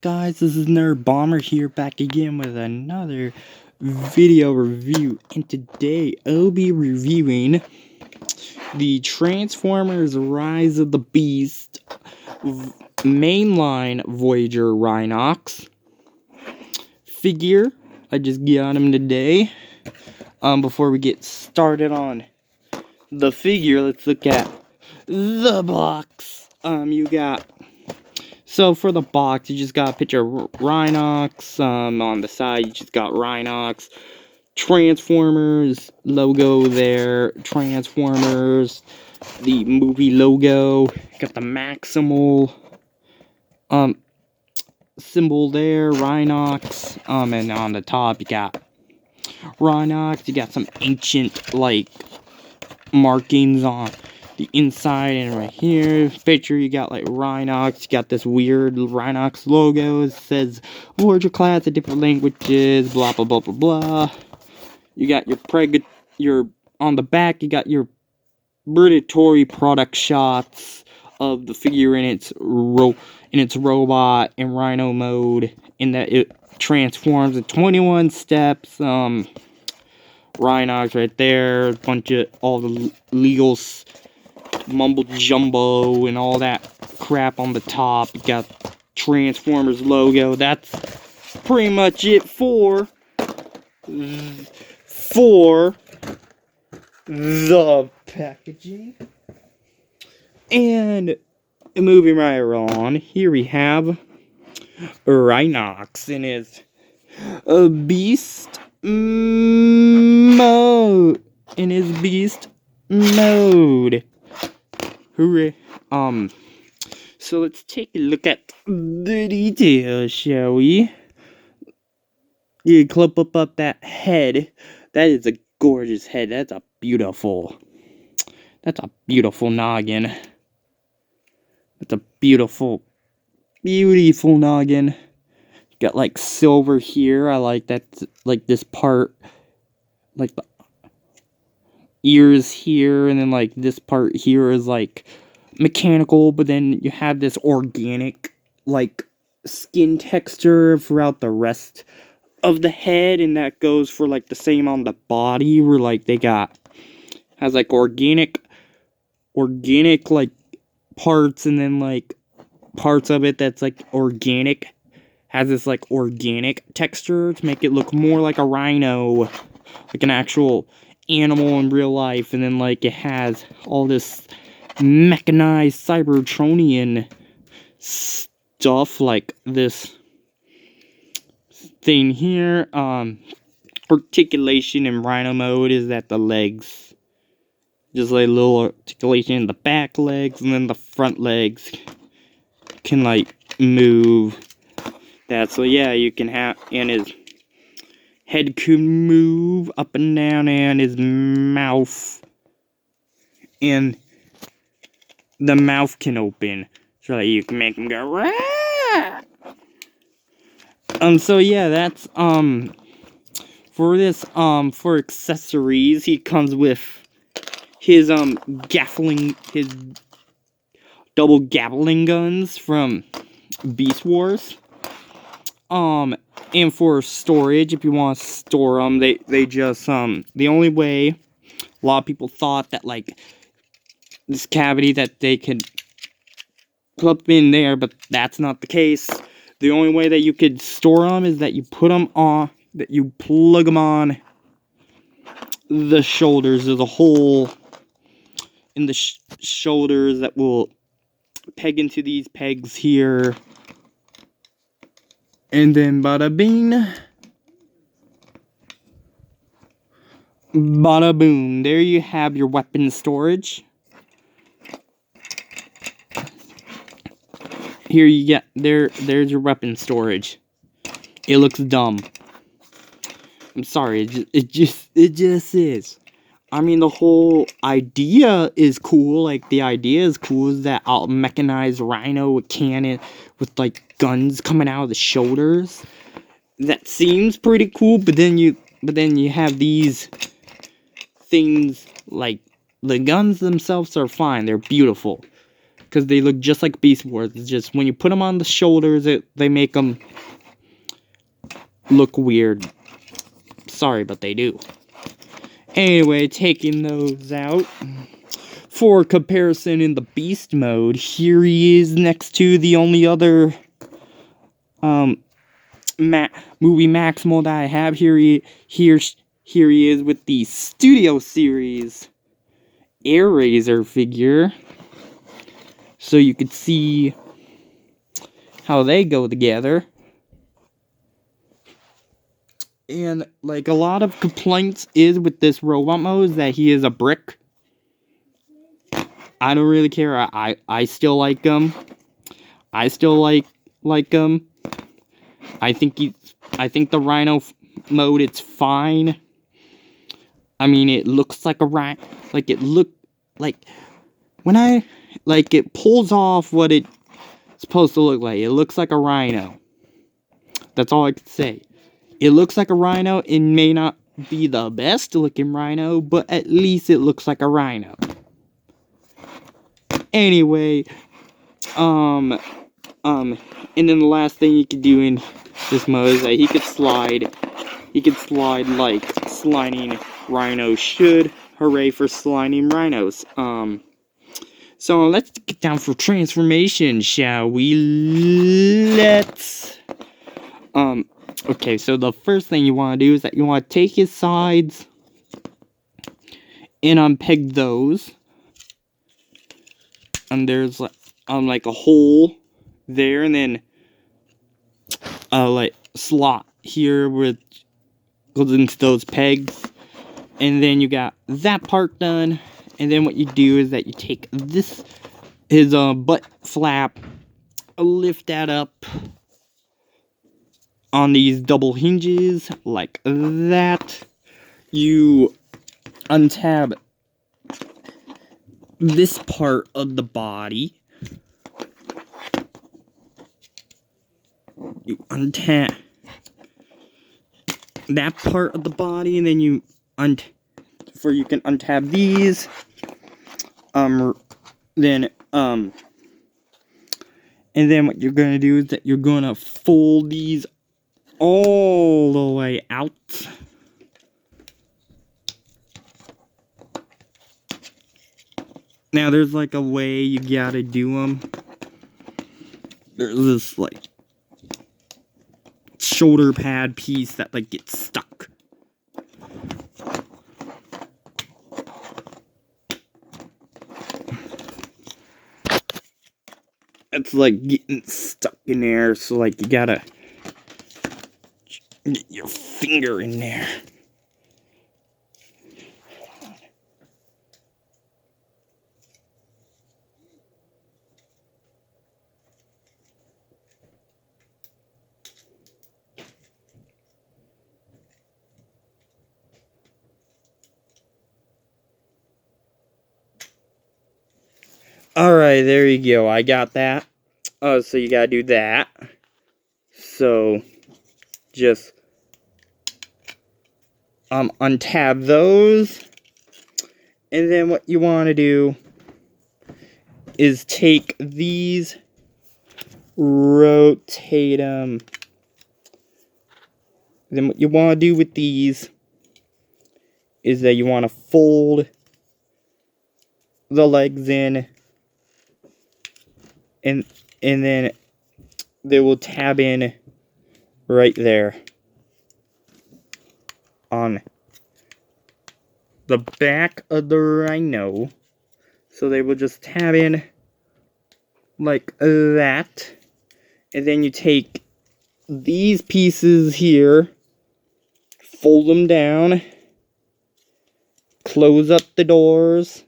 Guys, this is Nerd Bomber here, back again with another video review, and today I'll be reviewing the Transformers Rise of the Beast mainline Voyager Rhinox figure. I just got him today. Before we get started on the figure, let's look at the box. So for the box, you just got a picture of Rhinox. On the side, you just got Rhinox. Transformers logo there. Transformers. The movie logo. Got the Maximal symbol there. Rhinox. And on the top, you got Rhinox. You got some ancient, markings on the inside, and right here picture you got Rhinox. You got this weird Rhinox logo. It says Voyager class in different languages, blah blah blah blah blah. You got your on the back you got your predatory product shots of the figure in its robot and rhino mode, in that it transforms in 21 steps. Rhinox right there, a bunch of all the legal mumbo jumbo and all that crap on the top. You got Transformers logo. That's pretty much it for the packaging. And moving right on, here we have Rhinox in his beast mode. Hooray. So let's take a look at the details, shall we? You clip up that head. That is a gorgeous head. That's a beautiful noggin. That's a beautiful noggin. Got silver here. I like that, this part, the ears here, and then this part here is mechanical, but then you have this organic skin texture throughout the rest of the head, and that goes for the same on the body, where they has organic parts, and then parts of it that's organic, has this organic texture to make it look more like a rhino, like an actual animal in real life. And then it has all this mechanized Cybertronian stuff, like this thing here. Articulation in rhino mode is that the legs, just little articulation in the back legs, and then the front legs can move. That, so yeah, you can have, and his head can move up and down, and his mouth, and the mouth can open, so that you can make him go Rah! So yeah, that's for this, for accessories, he comes with his his double gabbling guns from Beast Wars. And for storage, if you want to store them, they just, the only way, a lot of people thought that, this cavity that they could put in there, but that's not the case. The only way that you could store them is that you put them on, that you plug them on the shoulders. There's a hole in the shoulders that will peg into these pegs here. And then bada bing, bada boom. There you have your weapon storage. Here you get, there's your weapon storage. It looks dumb. I'm sorry, it just is. I mean, the whole idea is cool. The idea is cool, is that I'll mechanize rhino with cannon, with guns coming out of the shoulders. That seems pretty cool, but then you have these things, the guns themselves are fine, they're beautiful. because they look just like Beast Wars. It's just when you put them on the shoulders, they make them look weird. Sorry, but they do. Anyway, taking those out. For comparison, in the Beast mode, here he is next to the only other movie Maximal that I have. Here he is with the Studio Series Air Razor figure. So you could see how they go together. And like a lot of complaints is with this robot mode is that he is a brick. I don't really care. I still like him. I still like him. I think the Rhino mode, it's fine. I mean, it looks like a rhino. Like it it pulls off what it's supposed to look like. It looks like a rhino. That's all I can say. It looks like a rhino. It may not be the best looking rhino, but at least it looks like a rhino. Anyway, and then the last thing you could do in this mode is that he could slide like sliding rhinos should. Hooray for sliding rhinos. So let's get down for transformation, shall we? Let's, okay, so the first thing you want to do is that you want to take his sides and unpeg those. And there's like a hole there, and then like slot here with goes into those pegs, and then you got that part done. And then what you do is that you take his butt flap, lift that up on these double hinges like that. You untab this part of the body. You untab that part of the body, and then you can untab these. And then what you're gonna do is that you're gonna fold these all the way out. Now there's like a way you gotta do them. There's this like shoulder pad piece that like gets stuck. It's like getting stuck in there, so like you gotta get your finger in there. Alright, there you go. I got that. So you gotta do that. So, just untab those. And then what you want to do is take these, rotate them. Then what you want to do with these is that you want to fold the legs in, and then they will tab in right there on the back of the rhino. So they will just tab in like that. And then you take these pieces here, fold them down, close up the doors.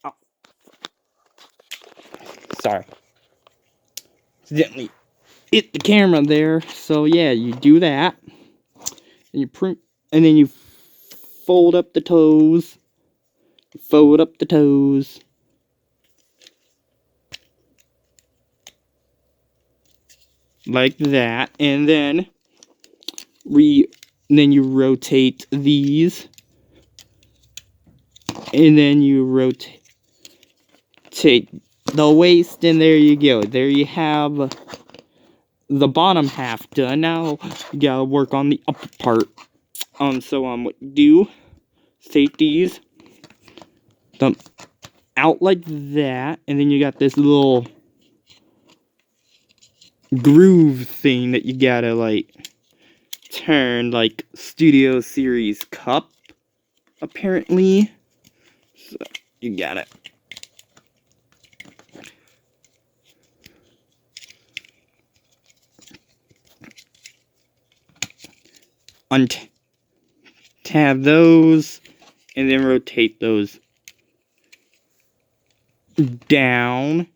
Oh. Sorry. Accidentally hit the camera there. So yeah, you do that. And you print, and then you fold up the toes. Fold up the toes. Like that, and then you rotate these and then you rotate the waist, and there you go. There you have the bottom half done. Now you gotta work on the upper part. So what you do, take these them out like that, and then you got this little groove thing that you gotta like turn, like Studio Series cup, apparently. So you got it. Tab those, and then rotate those down.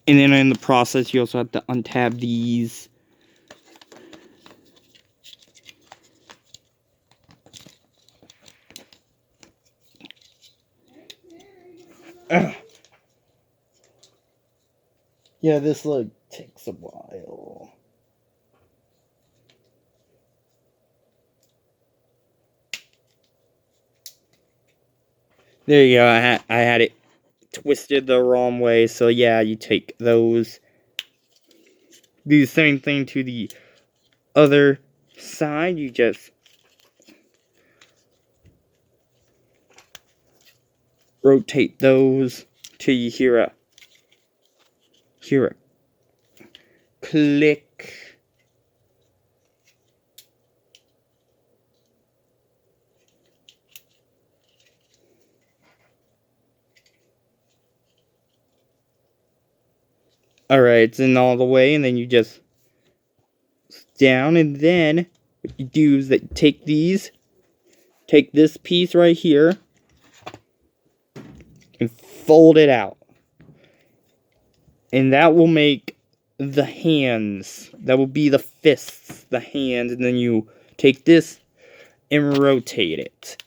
And then in the process, you also have to untab these. Ugh. Yeah, this takes a while. There you go. I had it twisted the wrong way. So yeah, you take those. Do the same thing to the other side. You just rotate those till you hear a click. Alright, it's in all the way, and then you just down, and then what you do is that you take this piece right here and fold it out. And that will make the hands. That will be the fists, the hands, and then you take this and rotate it.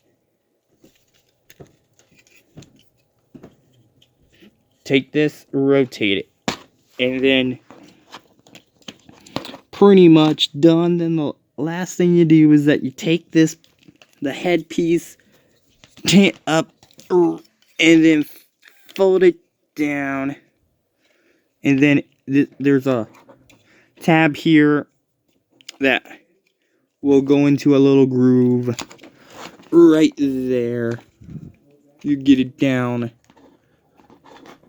Take this, rotate it. And then pretty much done. Then the last thing you do is that you take this, the headpiece, up, and then fold it down. And then there's a tab here that will go into a little groove right there. You get it down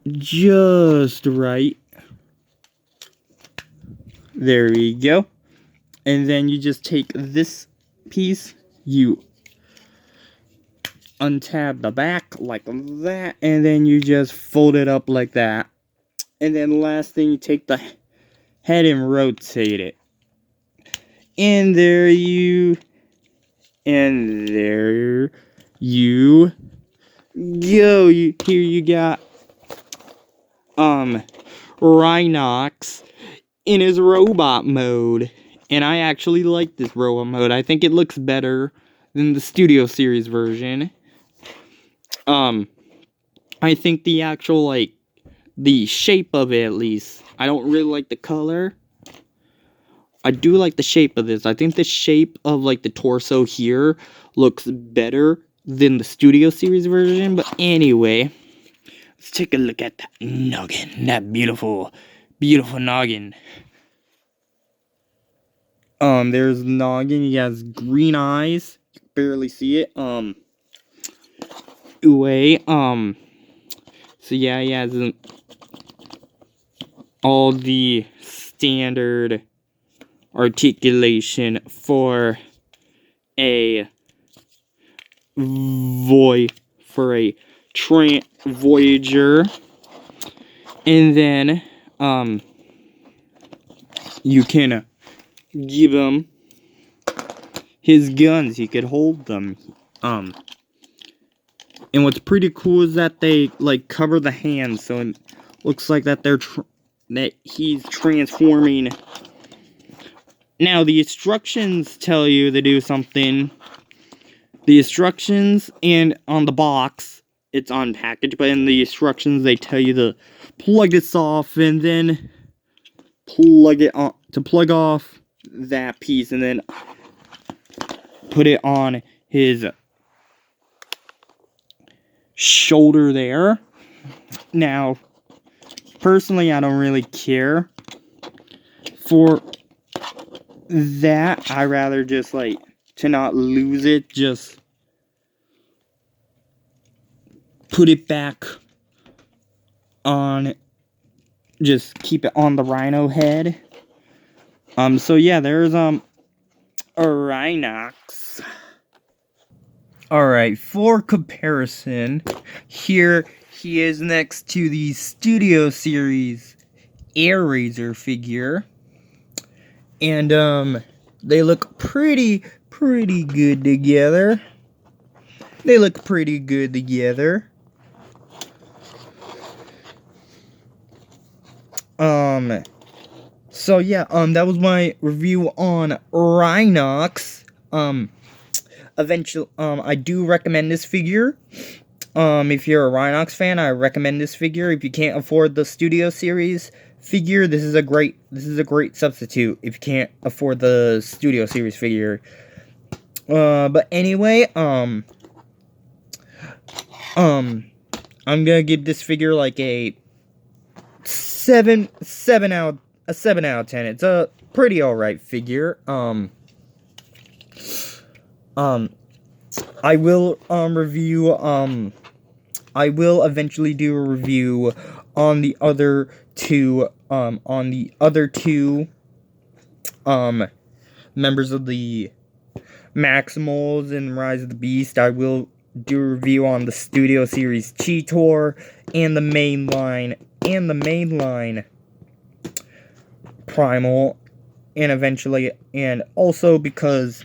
just right. There we go. And then you just take this piece, you untab the back like that, and then you just fold it up like that. And then last thing, you take the head and rotate it. And there you go. Here you got Rhinox in his robot mode. And I actually like this robot mode. I think it looks better than the Studio Series version. I think the actual, the shape of it, at least. I don't really like the color. I do like the shape of this. I think the shape of, the torso here looks better than the Studio Series version. But anyway, let's take a look at that noggin. That beautiful, beautiful noggin. There's the noggin. He has green eyes. You can barely see it. So yeah, he has all the standard articulation for a Voyager. And then you can give him his guns. He could hold them. And what's pretty cool is that they cover the hands, so it looks like that he's transforming. Now the instructions tell you to do something. The instructions, and on the box it's unpackaged, but in the instructions they tell you to plug this off and then plug it on, to plug off that piece and then put it on his shoulder there. Now, personally, I don't really care for that. I rather just like to not lose it, just put it back on, just keep it on the rhino head. So yeah, there's a rhinox. Alright, for comparison, here he is next to the Studio Series Air Razor figure. And they look pretty good together. They look pretty good together. So yeah, that was my review on Rhinox. Eventually, I do recommend this figure. If you're a Rhinox fan, I recommend this figure. If you can't afford the Studio Series figure, this is a great substitute if you can't afford the Studio Series figure. But anyway, I'm gonna give this figure like a 7 out of 10. It's a pretty alright figure. I will I will eventually do a review on the other two members of the Maximals and Rise of the Beast. I will do a review on the Studio Series Cheetor and the mainline Primal, and eventually, and also because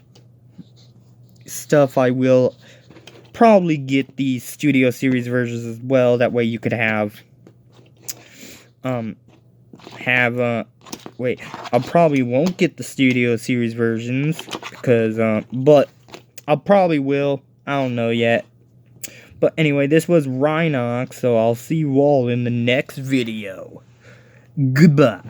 stuff, I will probably get the Studio Series versions as well. That way you could wait, I probably won't get the Studio Series versions because, but I probably will. I don't know yet. But anyway, this was Rhinox, so I'll see you all in the next video. Goodbye.